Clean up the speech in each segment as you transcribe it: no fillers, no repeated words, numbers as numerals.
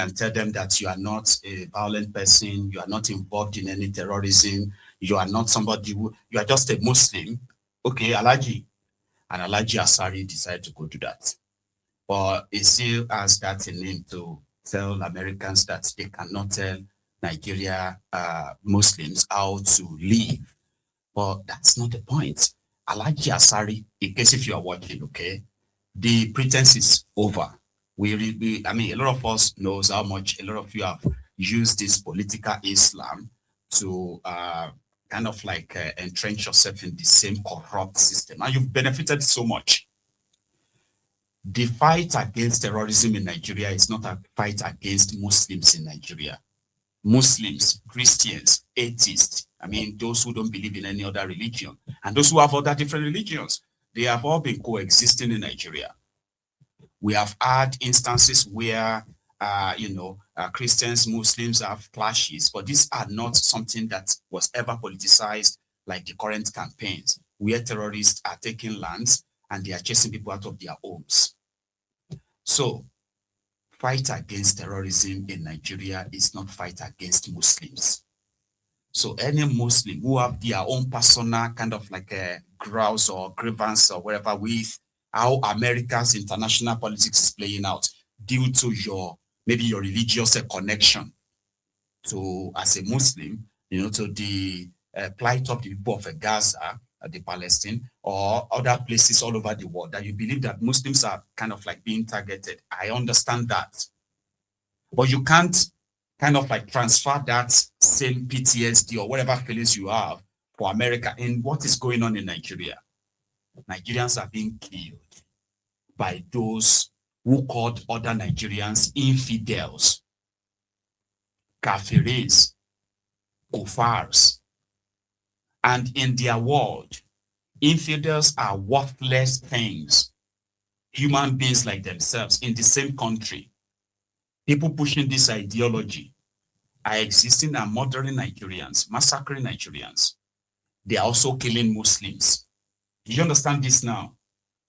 and tell them that you are not a violent person, you are not involved in any terrorism, you are not somebody who, you are just a Muslim. Okay, Alaji. And Alaji Asari decided to go do that. But it still has that in him to tell Americans that they cannot tell Nigeria Muslims how to live. But that's not the point. Alaji Asari, in case if you are watching, okay, the pretense is over. I mean, a lot of us knows how much a lot of you have used this political Islam to kind of like entrench yourself in the same corrupt system. And you've benefited so much. The fight against terrorism in Nigeria is not a fight against Muslims in Nigeria. Muslims, Christians, atheists, I mean, those who don't believe in any other religion, and those who have other different religions, they have all been coexisting in Nigeria. We have had instances where, Christians, Muslims have clashes, but these are not something that was ever politicized like the current campaigns, where terrorists are taking lands and they are chasing people out of their homes. So, fight against terrorism in Nigeria is not fight against Muslims. So any Muslim who have their own personal kind of like a grouse or grievance or whatever with how America's international politics is playing out due to maybe your religious connection to, as a Muslim, to the plight of the people of Gaza, the Palestine, or other places all over the world, that you believe that Muslims are kind of like being targeted. I understand that. But you can't kind of like transfer that same PTSD or whatever feelings you have for America in what is going on in Nigeria. Nigerians are being killed by those who called other Nigerians infidels, kafiris, kufars. And in their world, infidels are worthless things, human beings like themselves in the same country. People pushing this ideology are existing and murdering Nigerians, massacring Nigerians. They are also killing Muslims. Do you understand this now?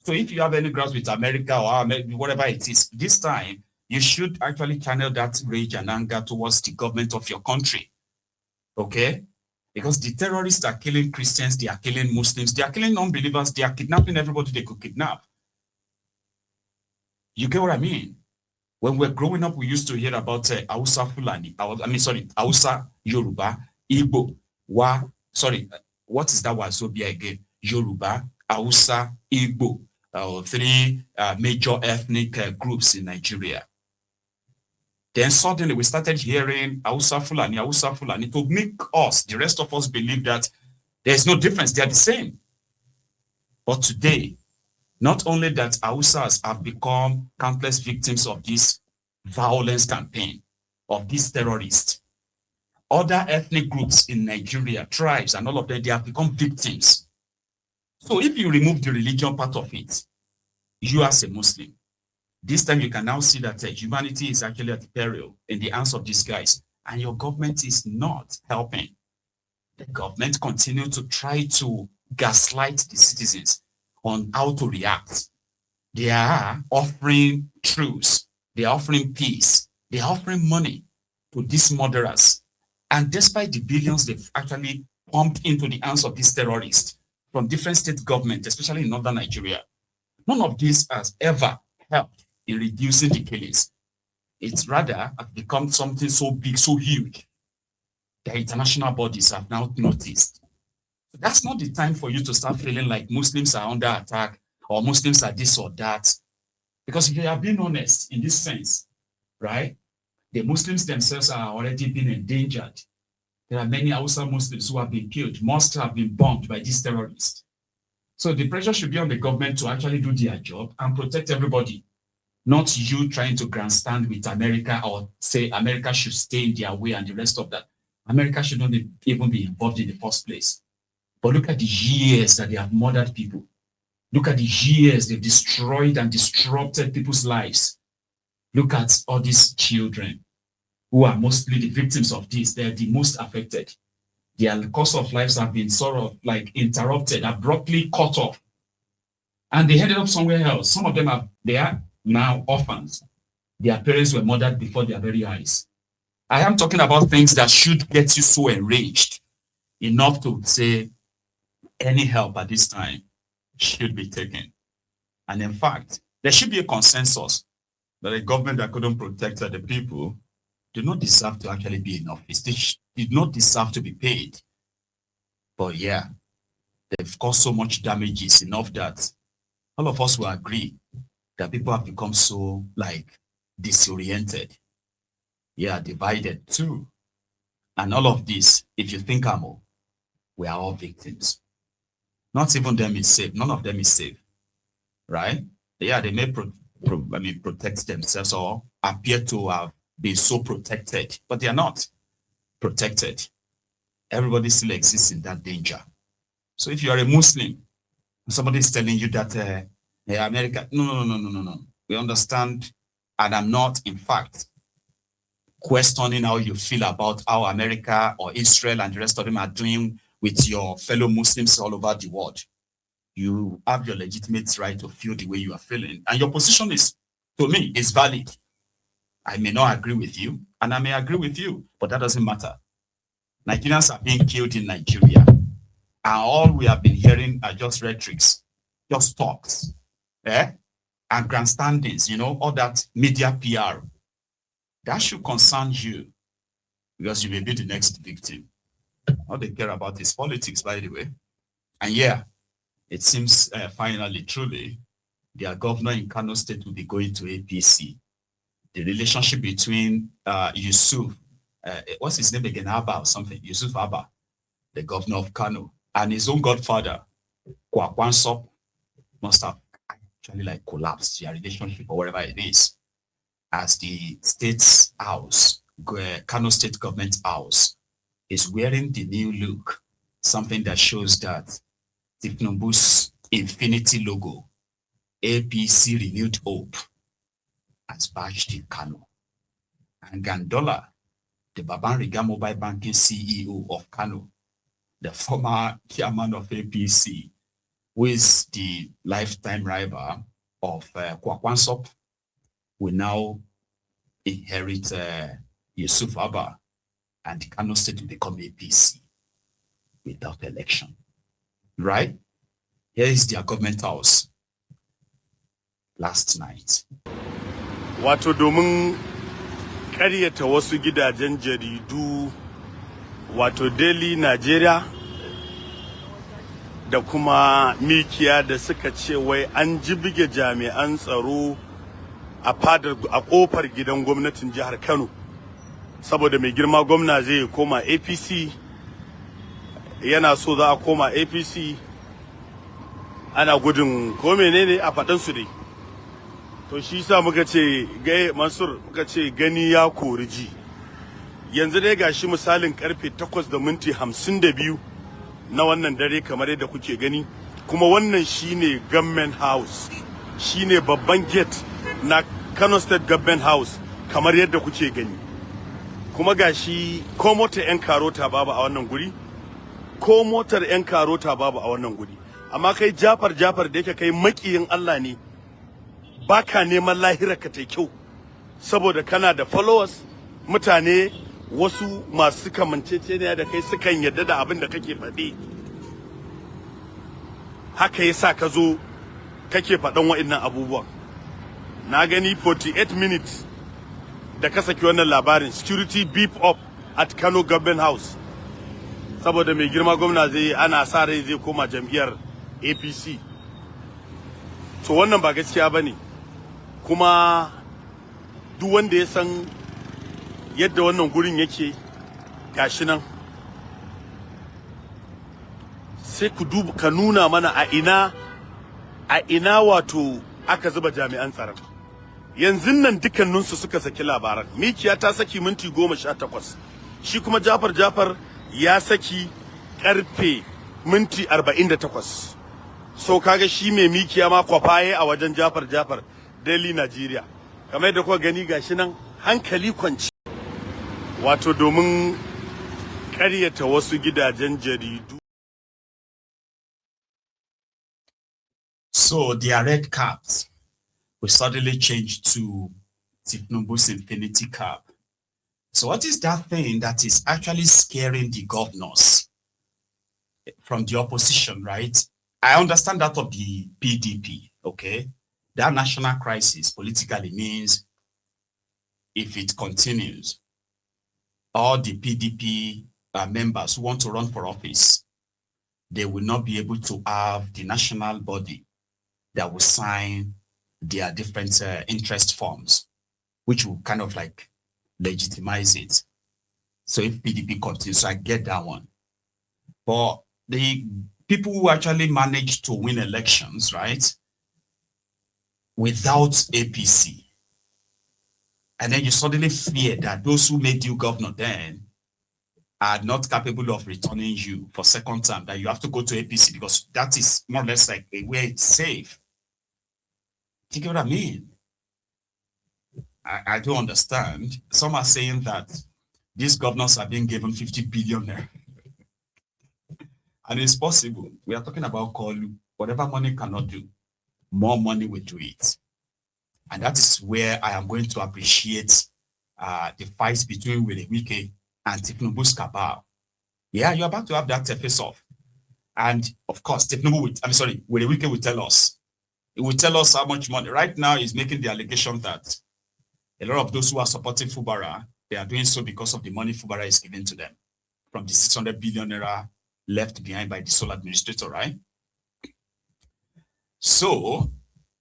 So if you have any grounds with America or whatever it is, this time, you should actually channel that rage and anger towards the government of your country. Okay? Because the terrorists are killing Christians, they are killing Muslims, they are killing non-believers, they are kidnapping everybody they could kidnap. You get what I mean? When we're growing up, we used to hear about Hausa Fulani, Hausa Yoruba, Igbo, what is that Wazobia again? Yoruba, Hausa, Igbo, three major ethnic groups in Nigeria. Then suddenly we started hearing Hausa Fulani to make us, the rest of us, believe that there's no difference, they're the same. But today, not only that Hausas have become countless victims of this violence campaign, of these terrorists, other ethnic groups in Nigeria, tribes, and all of them, they have become victims. So if you remove the religion part of it, you as a Muslim, this time you can now see that humanity is actually at peril in the hands of these guys, and your government is not helping. The government continue to try to gaslight the citizens on how to react. They are offering truce, they are offering peace, they are offering money to these murderers. And despite the billions they've actually pumped into the hands of these terrorists from different state governments, especially in northern Nigeria, none of this has ever helped in reducing the killings. It's rather become something so big, so huge, that international bodies have now noticed. So that's not the time for you to start feeling like Muslims are under attack or Muslims are this or that. Because if you are being honest in this sense, right, the Muslims themselves are already being endangered. There are many Hausa Muslims who have been killed, mosques have been bombed by these terrorists. So the pressure should be on the government to actually do their job and protect everybody. Not you trying to grandstand with America or say America should stay in their way and the rest of that. America should not even be involved in the first place. But look at the years that they have murdered people. Look at the years they've destroyed and disrupted people's lives. Look at all these children who are mostly the victims of this. They're the most affected. Their course of lives have been sort of like interrupted, abruptly cut off. And they ended up somewhere else. Some of them they are now orphans. their parents were murdered before their very eyes. I am talking about things that should get you so enraged enough to say any help at this time should be taken. And in fact, there should be a consensus that a government that couldn't protect the people do not deserve to actually be in office. They did not deserve to be paid. But yeah, they've caused so much damages enough that all of us will agree that people have become so like disoriented. Yeah, divided too. And all of this, if you think we are all victims. Not even them is safe. None of them is safe. Right? Yeah, they may protect themselves or appear to have been so protected, but they are not protected. Everybody still exists in that danger. So if you are a Muslim, somebody is telling you that America, no. We understand, and I'm not, in fact, questioning how you feel about how America or Israel and the rest of them are doing with your fellow Muslims all over the world. You have your legitimate right to feel the way you are feeling. And your position is, to me, is valid. I may not agree with you, and I may agree with you, but that doesn't matter. Nigerians are being killed in Nigeria. And all we have been hearing are just rhetorics, just talks, and grandstandings, all that media PR. That should concern you, because you may be the next victim. All they care about is politics, by the way. And yeah, it seems finally, truly, their governor in Kano State will be going to APC. The relationship between Yusuf, what's his name again, Abba or something, Yusuf Abba, the governor of Kano, and his own godfather, Kwakwansop, must have actually like collapsed their relationship or whatever it is, as the state's house, Kano State Government House, is wearing the new look, something that shows that Tinubu's Infinity logo, APC Renewed Hope, has badged in Kano. And Gandola, the Babanriga Mobile Banking CEO of Kano, the former chairman of APC, who is the lifetime rival of Kwakwansop, will now inherit Yusuf Abba, and Kano State will become APC without election. Right? Here is their government house last night. Wato domin ƙaryata wasu gidajen jaridu, wato Daily Nigeria da kuma Mikiya da suka ce wai an jibge jami'an tsaro a kofar gidan gwamnatin jihar Kano saboda mai girma gwamna zai koma APC, yana so za a koma APC, ana gudun ko menene a faɗan su dai. To shi yasa muka ce Mansur, muka ce gani ya kori ji. Yanzu dai gashi misalin karfe 8:52 na wannan dare kamar yadda kuke gani, kuma wannan shine Government House, shine babban gate na Kano State Government House kamar yadda kuke gani. Kuma gashi ko motar 'yan karota babu a wannan guri, ko motar 'yan karota babu a wannan guri. Amma kai Jafar da yake kai makiyin Allah ne, baka neman lahira ka tai kyau saboda kana da followers, mutane wasu masu kamanceceniya da kai sukan yadda da abin da kake faɗi. Haka yasa ka zo kake faɗan wa'annan abubuwan. Na gani 48 minutes da ka saki wannan labarin, security beef up at Kano Government House, saboda mai girma gwamna ana sa rai zai koma jam'iyyar APC. To wannan ba gaskiya bane, kuma duk wanda ya san yadda wannan gurin yake gashi nan, sai ka nuna mana a ina wato aka zuba jami'an tsaron. Yanzu nan dukkaninsu suka saki labaran. Mikiya ta saki minti 18, shi kuma Jafar ya saki karfe minti 48. So kaga shi mai Mikiya ma kwafaye a wajen Jafar Daily Nigeria. Kamar yadda kuka gani gashi nan hankali kwanci. Wato domin ƙaryata wasu gidajen jaridu. So their red caps will suddenly change to Tinubu's infinity cap. So what is that thing that is actually scaring the governors from the opposition, right? I understand that of the PDP, okay? That national crisis politically means if it continues, all the PDP members who want to run for office, they will not be able to have the national body that will sign their different interest forms, which will kind of like legitimize it. So if PDP continues, so I get that one. But the people who actually managed to win elections, right, without APC, and then you suddenly fear that those who made you governor then are not capable of returning you for second term, that you have to go to APC because that is more or less like a way it's safe. Do you get what I mean? I don't understand. Some are saying that these governors are being given 50 billion naira. And it's possible. We are talking about Kolu. Whatever money cannot do, more money will do it. And that is where I am going to appreciate the fight between Wike and Tinubu's cabal. Yeah, you're about to have that face-off. And of course, Wike will tell us. It will tell us how much money. Right now, he's making the allegation that a lot of those who are supporting Fubara, they are doing so because of the money Fubara is giving to them from the 600 billion naira left behind by the sole administrator, right? So,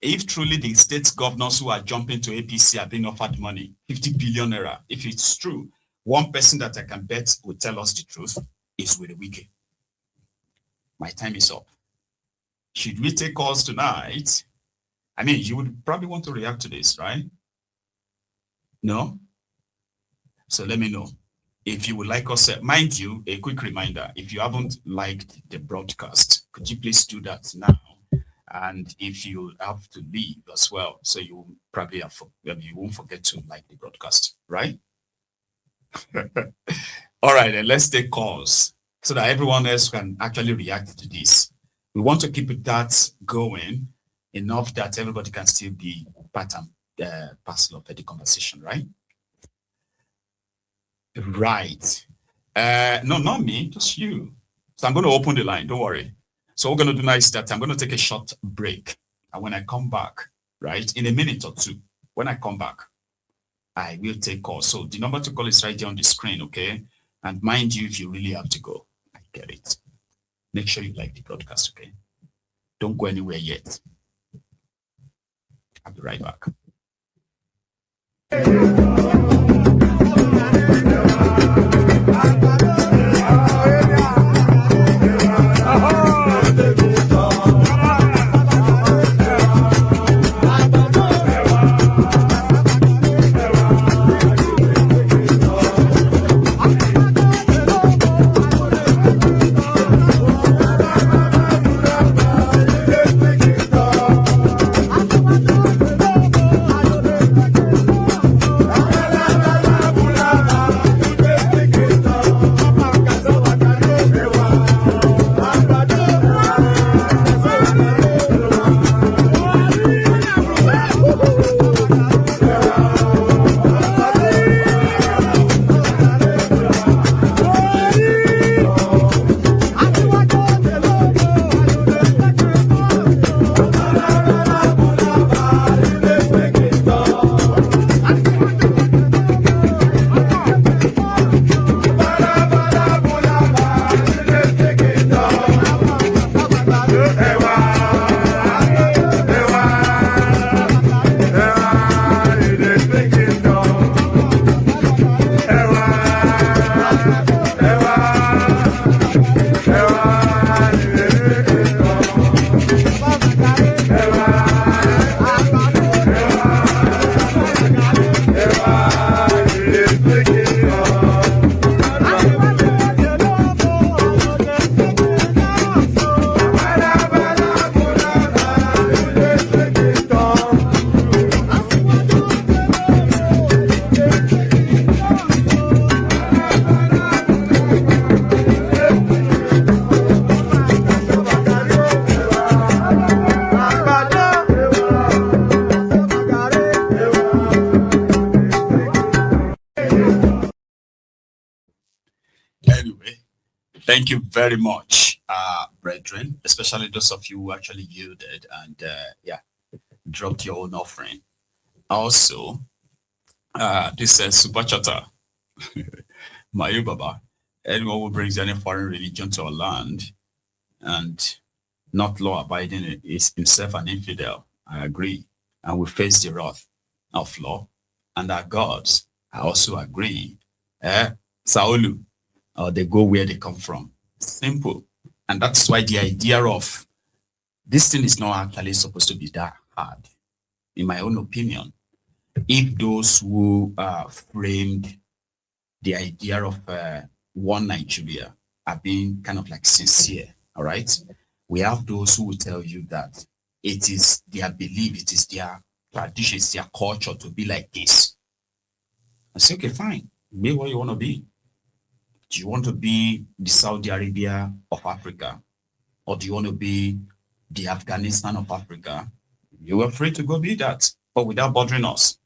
if truly the state governors who are jumping to APC are being offered money, 50 billion naira, if it's true, one person that I can bet will tell us the truth is Wike. My time is up. Should we take calls tonight? I mean, you would probably want to react to this, right? No? So let me know. If you would like us, mind you, a quick reminder, if you haven't liked the broadcast, could you please do that now? And if you have to leave as well, so you probably you won't forget to like the broadcast, right? All right, then let's take calls so that everyone else can actually react to this. We want to keep that going enough that everybody can still be part and parcel of the conversation, right? Right. No, not me, just you. So I'm going to open the line, don't worry. So what we're going to do now is that I'm going to take a short break. And when I come back, right, in a minute or two, when I come back, I will take calls. So the number to call is right there on the screen, okay? And mind you, if you really have to go, I get it. Make sure you like the broadcast, okay? Don't go anywhere yet. I'll be right back. Anyway, thank you very much, brethren, especially those of you who actually yielded and dropped your own offering. Also, this is Super Chatter. Mayu Baba, anyone who brings any foreign religion to our land and not law abiding is himself an infidel. I agree. And we face the wrath of law. And our gods, I also agree. Saulu, they go where they come from. Simple. And that's why the idea of this thing is not actually supposed to be that hard, in my own opinion. If those who framed the idea of one Nigeria are being kind of like sincere, all right? We have those who will tell you that it is their belief, it is their tradition, it's their culture to be like this. I say, okay, fine. Be what you want to be. Do you want to be the Saudi Arabia of Africa? Or do you want to be the Afghanistan of Africa? You are free to go be that, but without bothering us.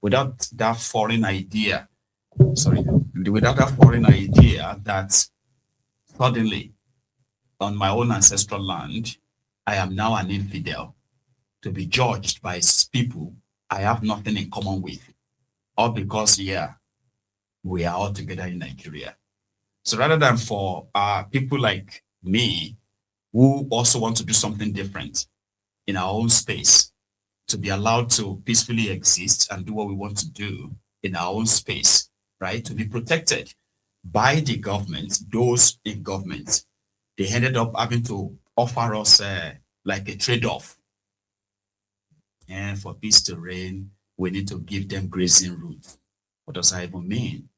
Without that foreign idea. Without that foreign idea that suddenly on my own ancestral land, I am now an infidel to be judged by people I have nothing in common with. All because, we are all together in Nigeria. So rather than for people like me who also want to do something different in our own space, to be allowed to peacefully exist and do what we want to do in our own space, right? To be protected by the government, those in government, they ended up having to offer us like a trade-off. And for peace to reign, we need to give them grazing routes. What does that even mean?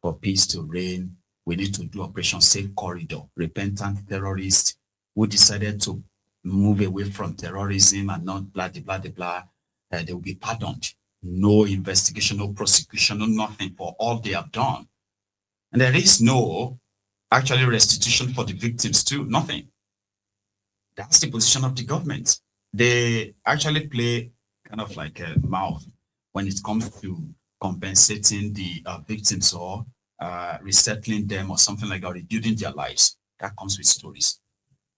For peace to reign, we need to do Operation Safe Corridor. Repentant terrorists who decided to move away from terrorism and not blah, blah, blah, blah, they will be pardoned. No investigation, no prosecution, no nothing for all they have done. And there is no actually restitution for the victims too, nothing. That's the position of the government. They actually play kind of like a mouth when it comes to compensating the victims or resettling them or something like that, rebuilding their lives. That comes with stories.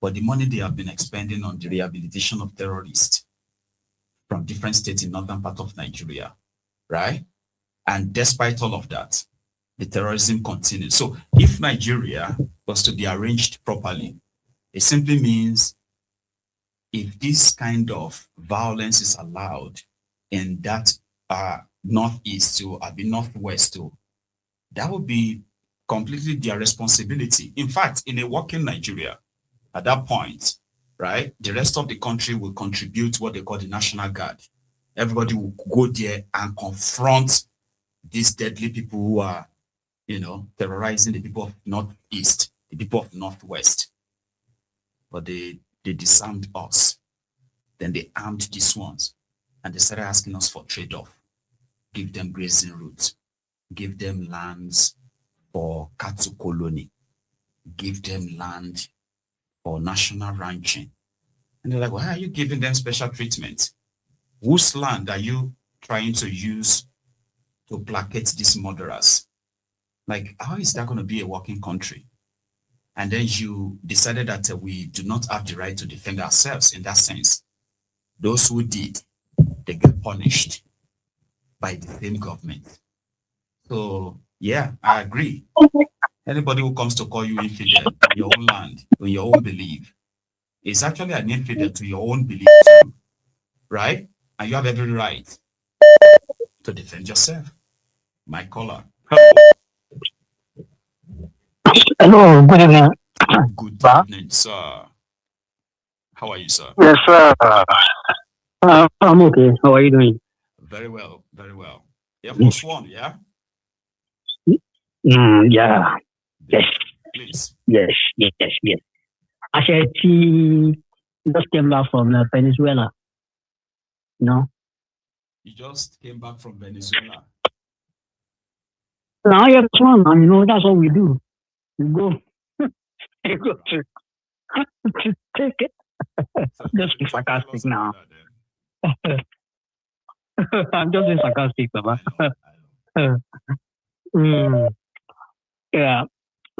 But the money they have been expending on the rehabilitation of terrorists from different states in northern part of Nigeria, right? And despite all of that, the terrorism continues. So if Nigeria was to be arranged properly, it simply means if this kind of violence is allowed in that northeast to northwest to, that would be completely their responsibility. In fact, in a working Nigeria, at that point, right, the rest of the country will contribute what they call the National Guard. Everybody will go there and confront these deadly people who are, terrorizing the people of northeast, the people of northwest. But they disarmed us. Then they armed these ones, and they started asking us for trade-off. Give them grazing routes, give them lands for cattle colony, give them land for national ranching. And they're like, why are you giving them special treatment? Whose land are you trying to use to placate these murderers? Like, how is that going to be a working country? And then you decided that we do not have the right to defend ourselves in that sense. Those who did, they get punished by the same government. So, yeah, I agree. Anybody who comes to call you infidel in your own land, in your own belief, is actually an infidel to your own belief too, right? And you have every right to defend yourself. My caller. Hello, good evening. Good evening, sir. How are you, sir? Yes, sir. I'm okay. How are you doing? Very well, very well. Air Force One, yeah? Yeah. Yes. Please. Yes. I said he just came back from Venezuela. No? You just came back from Venezuela. Now you're fun, man. That's what we do. We go. You go to take it. So Just be tell us sarcastic about now. that, I'm just being sarcastic, Baba. I know. Yeah.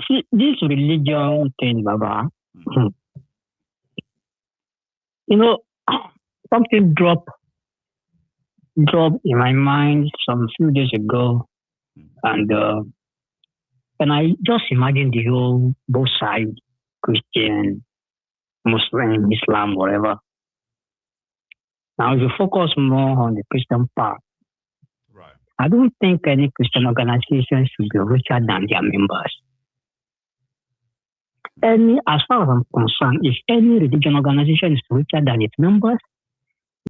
See, this religion thing, Baba, you know, something dropped in my mind some few days ago, and I just imagine the whole both sides, Christian, Muslim, Islam, whatever. Now, if you focus more on the Christian part, Right. I don't think any Christian organization should be richer than their members. As far as I'm concerned, if any religion organization is richer than its members,